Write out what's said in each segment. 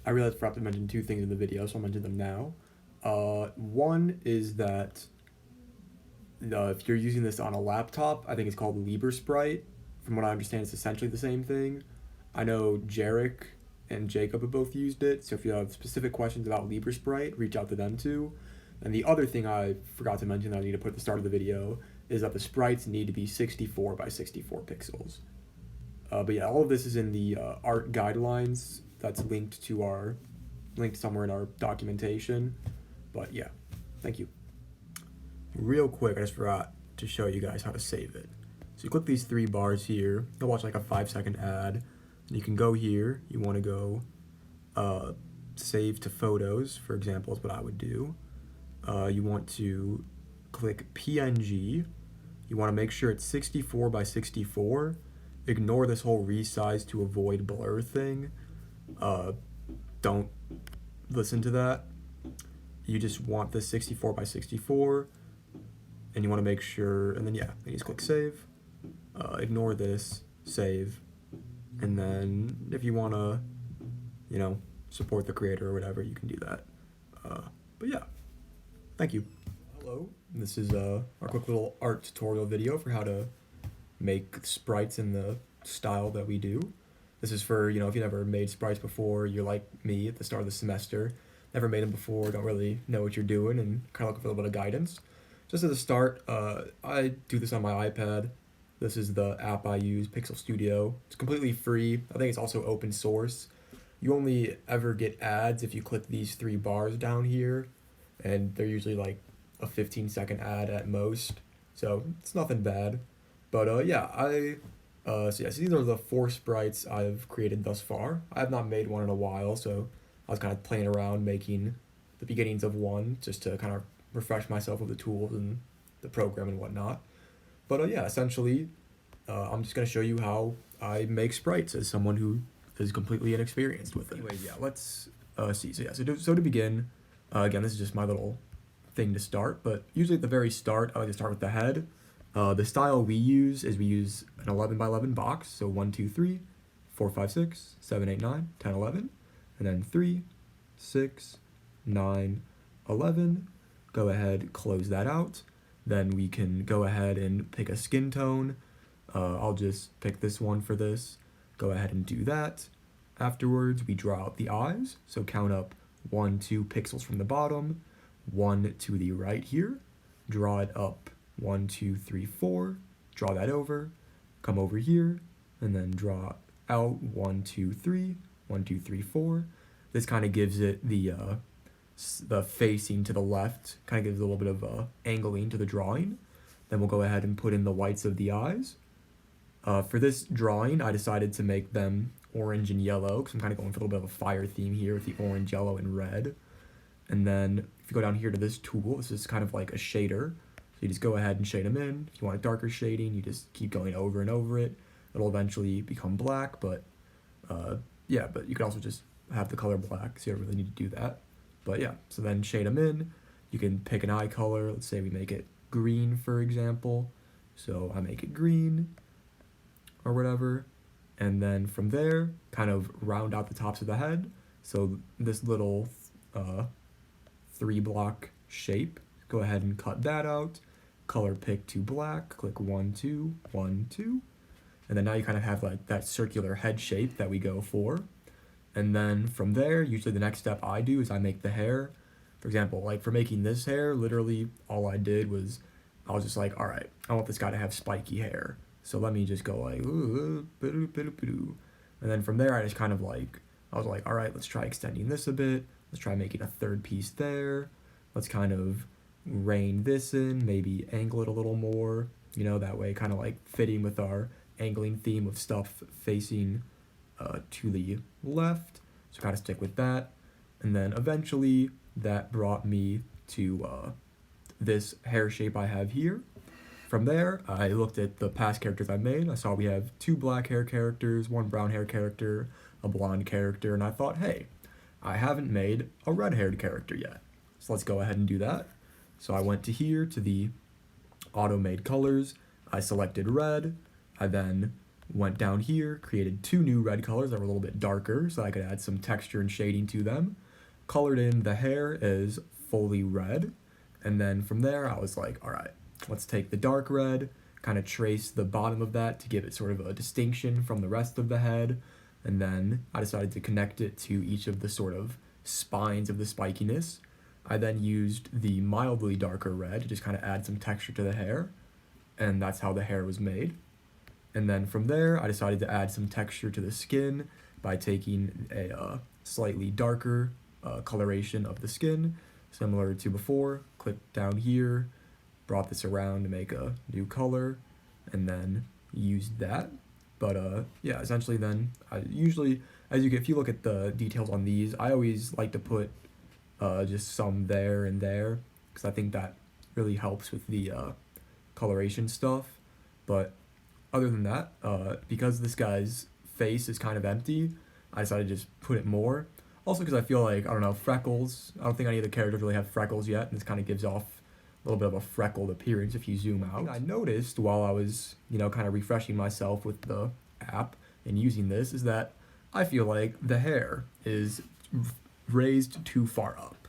I realized I forgot to mention two things in the video, so I'll mention them now. One is that if you're using this on a laptop, I think it's called Sprite. From what I understand, it's essentially the same thing. I know Jarek and Jacob have both used it, so if you have specific questions about Sprite, reach out to them too. And the other thing I forgot to mention that I need to put at the start of the video is that the sprites need to be 64 by 64 pixels. But yeah, all of this is in the art guidelines that's linked somewhere in our documentation. But yeah, thank you. Real quick, I just forgot to show you guys how to save it. So you click these three bars here, you'll watch like a 5-second ad, and you can go here, you want to go save to photos, for example, is what I would do. You want to click PNG, you want to make sure it's 64 by 64, ignore this whole resize to avoid blur thing, don't listen to that. You just want this 64 by 64, and you want to make sure, and then yeah, you just click save, ignore this, save, and then if you want to, support the creator or whatever, you can do that. But yeah, thank you. Hello, this is our quick little art tutorial video for how to make sprites in the style that we do. This is for, if you never made sprites before, you're like me at the start of the semester, never made them before, don't really know what you're doing, and kind of looking for a little bit of guidance. Just at the start, I do this on my iPad. This is the app I use, Pixel Studio. It's completely free. I think it's also open source. You only ever get ads if you click these three bars down here, and they're usually like a 15-second ad at most, so it's nothing bad. But yeah, so these are the 4 sprites I've created thus far. I have not made one in a while, so I was kind of playing around making the beginnings of one just to kind of refresh myself with the tools and the program and whatnot. But yeah, essentially, I'm just going to show you how I make sprites as someone who is completely inexperienced with it. Anyways, yeah, let's see. So to begin, again, this is just my little thing to start, but usually at the very start, I like to start with the head. The style we use is we use an 11 by 11 box, so 1, 2, 3, 4, 5, 6, 7, 8, 9, 10, 11, and then 3, 6, 9, 11. Go ahead, close that out. Then we can go ahead and pick a skin tone. I'll just pick this one for this. Go ahead and do that. Afterwards, we draw out the eyes. So count up 1, 2 pixels from the bottom, 1 to the right here. Draw it up 1, 2, 3, 4. Draw that over. Come over here, and then draw out 1, 2, 3. 1, 2, 3, 4. This kind of gives it the facing to the left, kind of gives a little bit of angling to the drawing. Then we'll go ahead and put in the whites of the eyes. For this drawing, I decided to make them orange and yellow, because I'm kind of going for a little bit of a fire theme here with the orange, yellow, and red. And then if you go down here to this tool, this is kind of like a shader. So you just go ahead and shade them in. If you want a darker shading, you just keep going over and over it. It'll eventually become black, but yeah, but you can also just have the color black, so you don't really need to do that. But yeah, so then shade them in. You can pick an eye color. Let's say we make it green, for example. So I make it green or whatever. And then from there, kind of round out the tops of the head. So this little 3-block shape, go ahead and cut that out. Color pick to black, click 1, 2, 1, 2. And then now you kind of have like that circular head shape that we go for. And then from there, usually the next step I do is I make the hair. For example, like for making this hair, literally all I did was, I was just like, all right, I want this guy to have spiky hair. So let me just go like, and then from there, I just kind of like, I was like, all right, let's try extending this a bit. Let's try making a third piece there. Let's kind of rein this in, maybe angle it a little more, that way kind of like fitting with our angling theme of stuff facing to the left, so kind of stick with that. And then eventually that brought me to this hair shape I have here. From there, I looked at the past characters I made. I saw we have 2 black hair characters, 1 brown hair character, a blonde character, and I thought, hey, I haven't made a red-haired character yet. So let's go ahead and do that. So I went to here to the auto-made colors. I selected red. I then went down here, created 2 new red colors that were a little bit darker so I could add some texture and shading to them. Colored in the hair as fully red. And then from there, I was like, all right, let's take the dark red, kind of trace the bottom of that to give it sort of a distinction from the rest of the head. And then I decided to connect it to each of the sort of spines of the spikiness. I then used the mildly darker red to just kind of add some texture to the hair. And that's how the hair was made. And then from there, I decided to add some texture to the skin by taking a slightly darker coloration of the skin, similar to before. Click down here, brought this around to make a new color, and then used that. But yeah, essentially then, I usually, if you look at the details on these, I always like to put just some there and there, because I think that really helps with the coloration stuff. But other than that, because this guy's face is kind of empty, I decided to just put it more. Also because I feel like, I don't know, freckles, I don't think any of the characters really have freckles yet, and this kind of gives off a little bit of a freckled appearance if you zoom out. I noticed while I was, kind of refreshing myself with the app and using this is that I feel like the hair is raised too far up.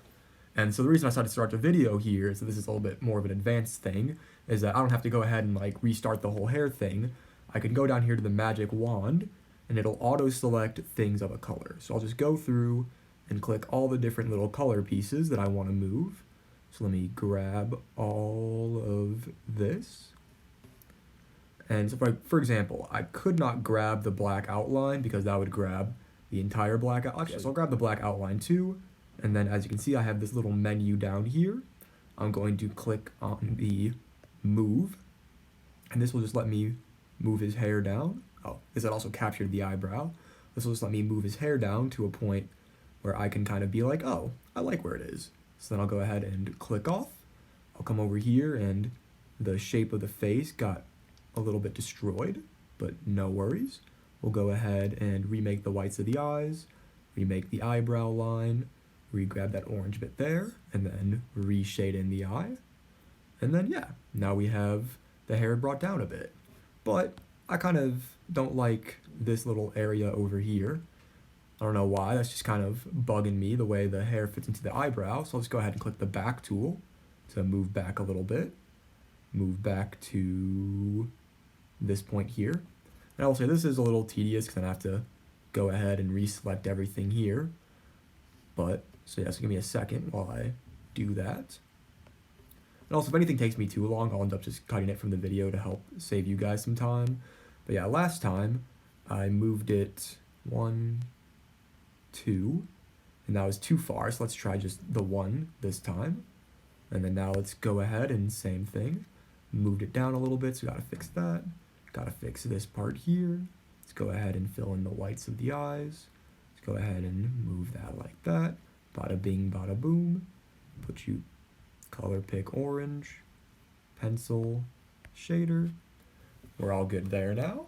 And so the reason I decided to start the video here is that this is a little bit more of an advanced thing, is that I don't have to go ahead and restart the whole hair thing. I can go down here to the magic wand and it'll auto select things of a color. So I'll just go through and click all the different little color pieces that I want to move. So let me grab all of this. And so for example, I could not grab the black outline because that would grab the entire black outline. Okay, so I'll grab the black outline too. And then as you can see, I have this little menu down here. I'm going to click on the move. And this will just let me move his hair down. Oh, this had also captured the eyebrow. This will just let me move his hair down to a point where I can kind of be like, oh, I like where it is. So then I'll go ahead and click off. I'll come over here and the shape of the face got a little bit destroyed, but no worries. We'll go ahead and remake the whites of the eyes, remake the eyebrow line, re-grab that orange bit there, and then reshade in the eye. And then yeah, now we have the hair brought down a bit. But I kind of don't like this little area over here. I don't know why, that's just kind of bugging me the way the hair fits into the eyebrow. So I'll just go ahead and click the back tool to move back a little bit. Move back to this point here. And I will say this is a little tedious because I have to go ahead and reselect everything here. But, so yeah, so give me a second while I do that. And also, if anything takes me too long, I'll end up just cutting it from the video to help save you guys some time. But yeah, last time I moved it 1, 2, and that was too far, so let's try just the 1 this time. And then now let's go ahead and same thing. Moved it down a little bit, so gotta fix that. Gotta fix this part here. Let's go ahead and fill in the whites of the eyes. Let's go ahead and move that like that. Bada bing, bada boom. Put you color pick orange, pencil, shader. We're all good there now.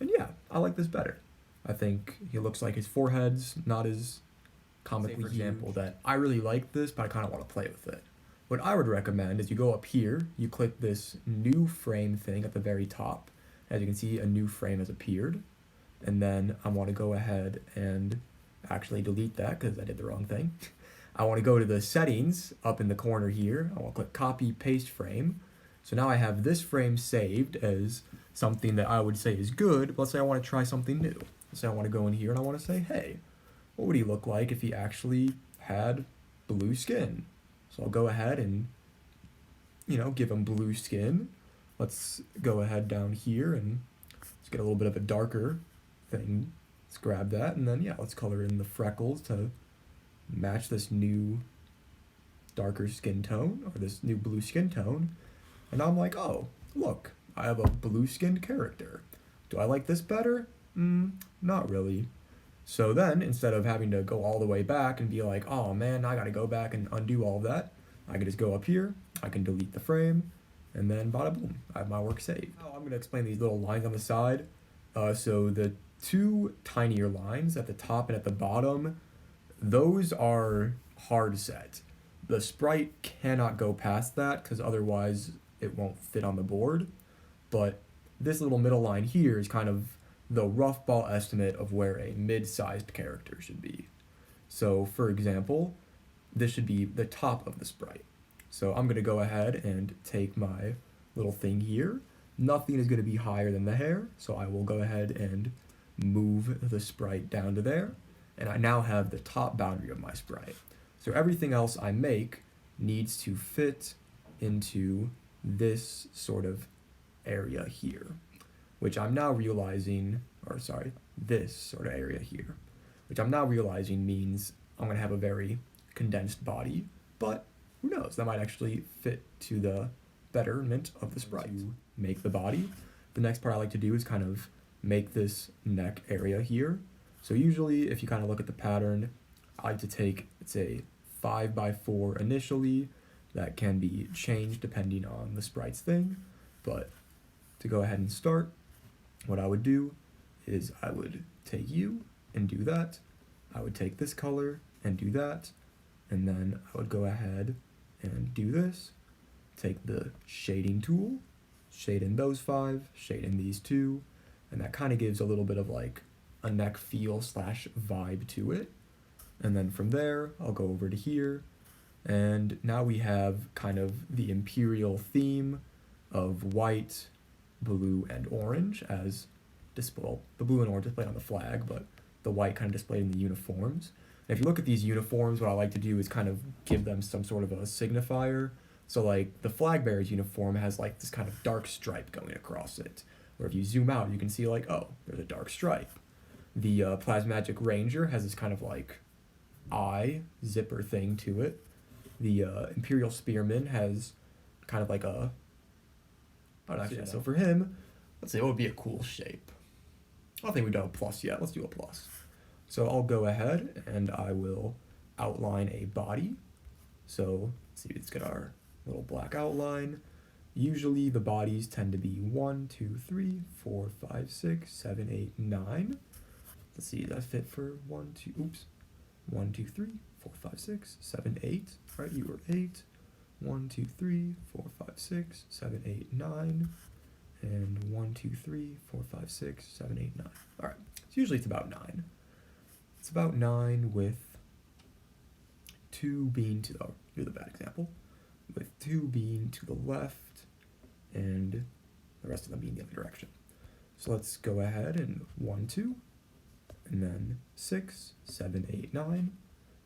And yeah, I like this better. I think he looks like his forehead's not as comically huge. For example, that I really like this, but I kind of want to play with it. What I would recommend is you go up here, you click this new frame thing at the very top. As you can see, a new frame has appeared. And then I want to go ahead and actually delete that because I did the wrong thing. I want to go to the settings up in the corner here. I want to click copy paste frame. So now I have this frame saved as something that I would say is good. But let's say I want to try something new. Let's say I want to go in here and I want to say, hey, what would he look like if he actually had blue skin? So I'll go ahead and, give him blue skin. Let's go ahead down here and let's get a little bit of a darker thing. Let's grab that and then, yeah, let's color in the freckles to match this new darker skin tone or this new blue skin tone. And now I'm like, oh, look, I have a blue skinned character. Do I like this better? Not really. So then, instead of having to go all the way back and be like, oh man, I gotta go back and undo all of that, I can just go up here, I can delete the frame, and then bada boom, I have my work saved. Now I'm gonna explain these little lines on the side. So the 2 tinier lines at the top and at the bottom, those are hard set. The sprite cannot go past that because otherwise it won't fit on the board. But this little middle line here is kind of the rough ball estimate of where a mid-sized character should be. So for example, this should be the top of the sprite. So I'm going to go ahead and take my little thing here. Nothing is going to be higher than the hair, so I will go ahead and move the sprite down to there, and I now have the top boundary of my sprite. So everything else I make needs to fit into this sort of area here, which I'm now realizing, or sorry, this sort of area here, which I'm now realizing means I'm going to have a very condensed body, but who knows, that might actually fit to the betterment of the sprite. To make the body, the next part I like to do is kind of make this neck area here. So usually if you kind of look at the pattern, I like to take, it's a 5x4 initially, that can be changed depending on the sprite's thing, but to go ahead and start, what I would do is I would take you and do that, I would take this color and do that, and then I would go ahead and do this, take the shading tool, shade in those 5, shade in these 2, and that kind of gives a little bit of like a neck feel / vibe to it. And then from there, I'll go over to here, and now we have kind of the imperial theme of white, blue, and orange as display. The blue and orange displayed on the flag, but the white kind of displayed in the uniforms. And if you look at these uniforms, what I like to do is kind of give them some sort of a signifier. So like the flag bearer's uniform has like this kind of dark stripe going across it. Or if you zoom out, you can see like, oh, there's a dark stripe. The Plasmagic Ranger has this kind of like eye zipper thing to it. The Imperial Spearman has kind of like a, I don't know, so for him, let's say what would be a cool shape. I don't think we've done a plus yet, let's do a plus. So I'll go ahead and I will outline a body. So let's see, let's get our little black outline. Usually the bodies tend to be 1, 2, 3, 4, 5, 6, 7, 8, 9. Let's see, that fit for 1, 2, 1, 2, 3, 4, 5, 6, 7, 8. All right, you were 8. 1, 2, 3, 4, 5, 6, 7, 8, 9. And 1, 2, 3, 4, 5, 6, 7, 8, 9. All right, so usually it's about 9. It's about 9 with 2 being to the, oh, here's the bad example, with 2 being to the left and the rest of them being the other direction. So let's go ahead and 1, 2, and then 6, 7, 8, 9.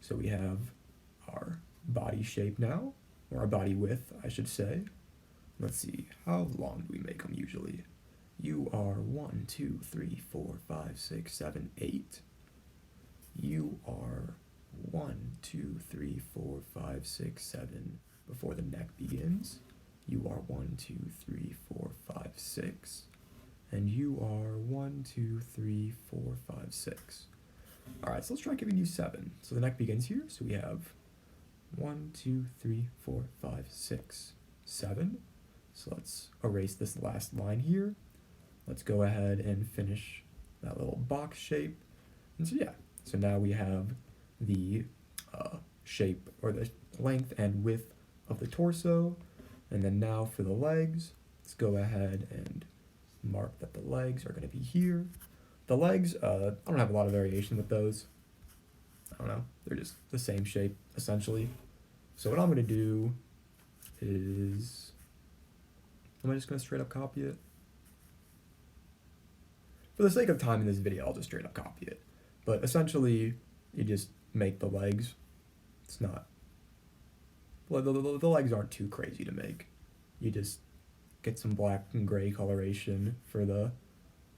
So we have our body shape now, or our body width, I should say. Let's see, how long do we make them usually? You are 1, 2, 3, 4, 5, 6, 7, 8. You are 1, 2, 3, 4, 5, 6, 7 before the neck begins. You are 1, 2, 3, 4, 5, 6. And you are 1, 2, 3, 4, 5, 6. Alright, so let's try giving you 7. So the neck begins here, so we have 1, 2, 3, 4, 5, 6, 7. So let's erase this last line here. Let's go ahead and finish that little box shape. And so yeah, so now we have the shape, or the length and width of the torso. And then now for the legs, let's go ahead and mark that the legs are going to be here. The legs, I don't have a lot of variation with those. I don't know, they're just the same shape essentially. So what I'm going to do is, am I just going to straight up copy it? For the sake of time in this video, I'll just straight up copy it. But essentially, you just make the legs. It's not, well, the legs aren't too crazy to make. You just get some black and gray coloration for the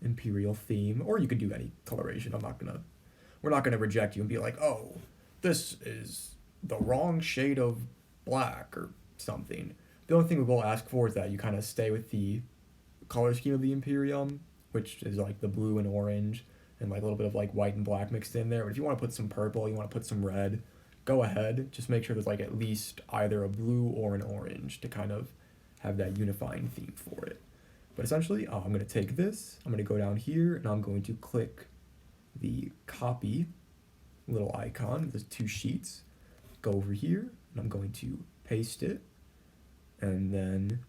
imperial theme, or you could do any coloration. We're not gonna reject you and be like, oh, this is the wrong shade of black or something. The only thing we will ask for is that you kind of stay with the color scheme of the Imperium, which is like the blue and orange, and like a little bit of like white and black mixed in there. But if you want to put some purple, you want to put some red, go ahead. Just make sure there's like at least either a blue or an orange to kind of have that unifying theme for it. But essentially, I'm going to take this, I'm going to go down here, and I'm going to click the copy little icon, there's 2 sheets, go over here, and I'm going to paste it, and then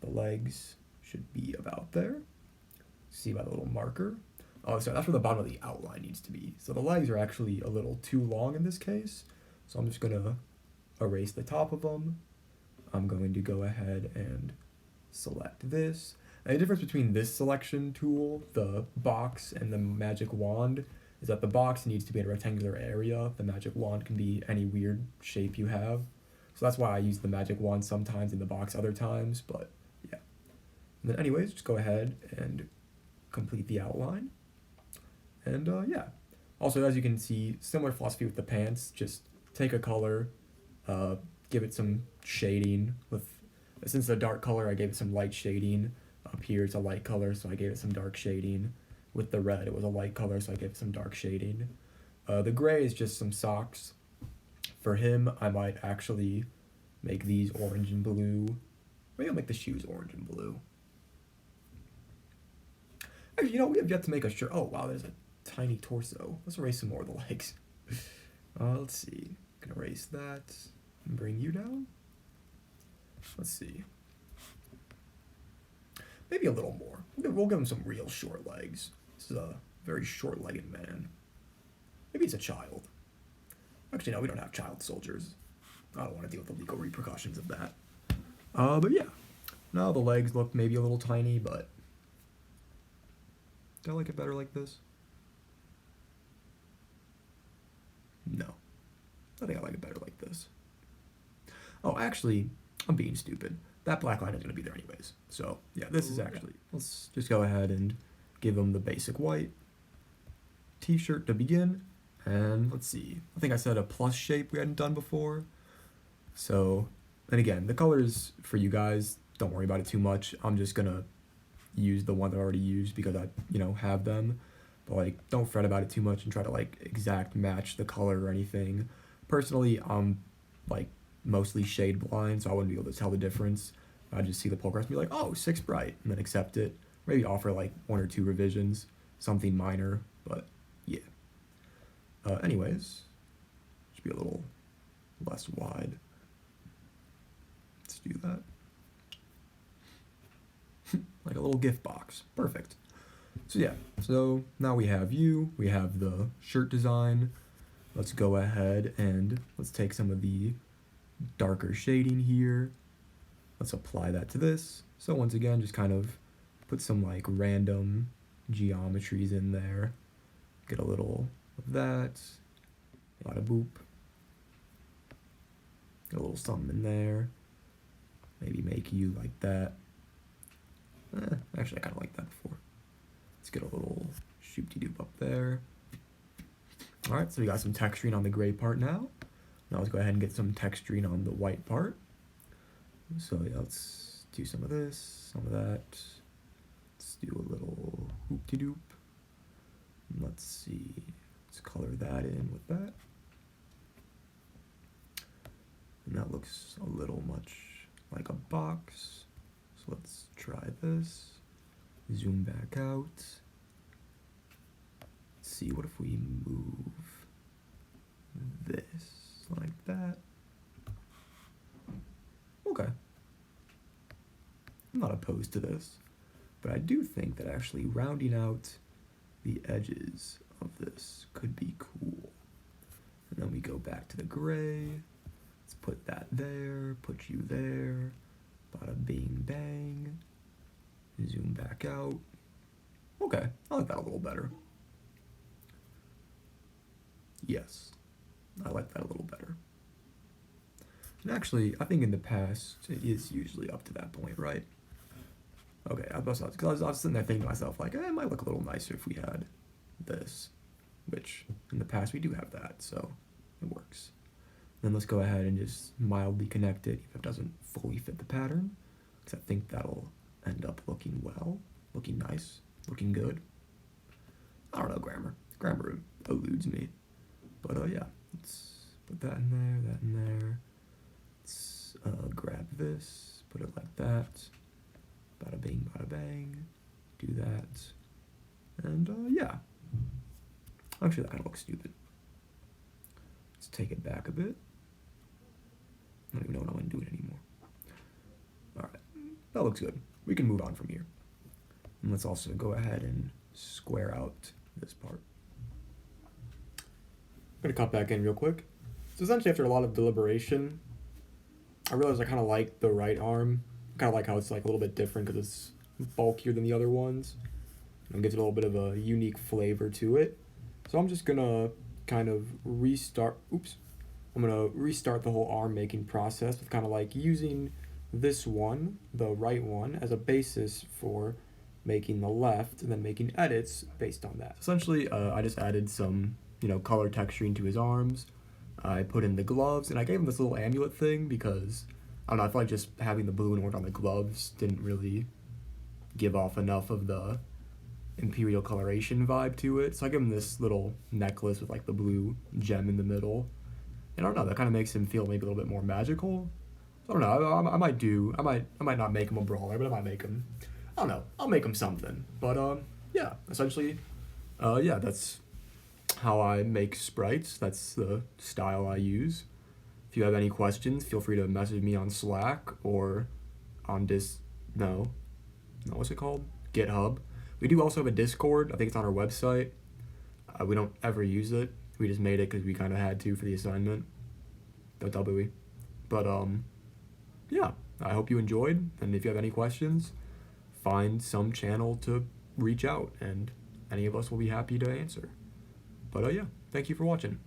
the legs should be about there. See by the little marker. Oh, sorry, that's where the bottom of the outline needs to be. So the legs are actually a little too long in this case. So I'm just gonna erase the top of them. I'm going to go ahead and select this. And the difference between this selection tool, the box, and the magic wand is that the box needs to be in a rectangular area. The magic wand can be any weird shape you have. So that's why I use the magic wand sometimes in the box other times, but yeah. And then anyways, just go ahead and complete the outline. And yeah. Also, as you can see, similar philosophy with the pants, just take a color, give it some shading with, since the dark color, I gave it some light shading. Up here it's a light color, so I gave it some dark shading. With the red, it was a light color, so I gave it some dark shading. The gray is just some socks. For him, I might actually make these orange and blue. Maybe I'll make the shoes orange and blue. Actually, you know, we have yet to make a shirt. Oh, wow, there's a tiny torso. Let's erase some more of the legs. Let's see. I'm gonna erase that and bring you down. Let's see. Maybe a little more. We'll give him some real short legs. This is a very short-legged man. Maybe he's a child. Actually, no, we don't have child soldiers. I don't want to deal with the legal repercussions of that. But yeah. Now the legs look maybe a little tiny, but do I like it better like this? No. I think I like it better like this. Oh, actually, I'm being stupid. That black line is going to be there anyways. So, yeah, this is actually... Let's just go ahead and give them the basic white t-shirt to begin. And let's see. I think I said a plus shape we hadn't done before. So, and again, the colors for you guys, don't worry about it too much. I'm just going to use the one that I already used because I, you know, have them. But, like, don't fret about it too much and try to, like, exact match the color or anything. Personally, I'm, like, mostly shade blind, so I wouldn't be able to tell the difference. I'd just see the pull request and be like, oh, 6 Sprite, and then accept it. Maybe offer, like, 1 or 2 revisions. Something minor, but, yeah. Anyways, should be a little less wide. Let's do that. Like a little gift box. Perfect. So yeah, so now we have you, we have the shirt design. Let's go ahead and let's take some of the darker shading here. Let's apply that to this. So once again, just kind of put some like random geometries in there. Get a little of that. Bada boop. Get a little something in there. Maybe make you like that. Actually, I kind of like that before. Let's get a little shoop-de-doop up there. Alright, so we got some texturing on the gray part now. Now let's go ahead and get some texturing on the white part. So yeah, let's do some of this, some of that. Let's do a little hoop-de-doop. Let's see, let's color that in with that. And that looks a little much like a box. So let's try this. Zoom back out. Let's see, what if we move this like that? Okay. I'm not opposed to this, but I do think that actually rounding out the edges of this could be cool. And then we go back to the gray. Let's put that there, put you there. Bada bing bang. Zoom back out. Okay, I like that a little better. Yes, I like that a little better. And actually, I think in the past, it is usually up to that point, right? Okay, I was sitting there thinking to myself, like, it might look a little nicer if we had this. Which, in the past, we do have that, so it works. Then let's go ahead and just mildly connect it if it doesn't fully fit the pattern. Because I think that'll end up looking well, looking nice, looking good. I don't know grammar. Grammar eludes me. But yeah, let's put that in there, that in there. Let's grab this, put it like that. Bada bing, bada bang. Do that. And yeah. Actually, that kind of looks stupid. Let's take it back a bit. I don't even know what I'm going to do it anymore. Alright, that looks good. We can move on from here. And let's also go ahead and square out this part. I'm gonna cut back in real quick. So essentially after a lot of deliberation, I realized I kind of like the right arm. I kind of like how it's like a little bit different because it's bulkier than the other ones. And gives it a little bit of a unique flavor to it. So I'm just gonna kind of restart, I'm gonna restart the whole arm making process with kind of like using this one, the right one, as a basis for making the left and then making edits based on that. Essentially, I just added some, color texturing to his arms. I put in the gloves and I gave him this little amulet thing because, I don't know, I feel like just having the blue and orange on the gloves didn't really give off enough of the imperial coloration vibe to it. So I give him this little necklace with like the blue gem in the middle. And I don't know, that kind of makes him feel maybe a little bit more magical. I don't know, I might not make him a brawler, but I might make him, I don't know, I'll make him something. But yeah, essentially, yeah, that's how I make sprites. That's the style I use. If you have any questions, feel free to message me on Slack or on what's it called? GitHub. We do also have a Discord. I think it's on our website. We don't ever use it. We just made it because we kind of had to for the assignment. W. But yeah, I hope you enjoyed. And if you have any questions, find some channel to reach out, and any of us will be happy to answer. But yeah, thank you for watching.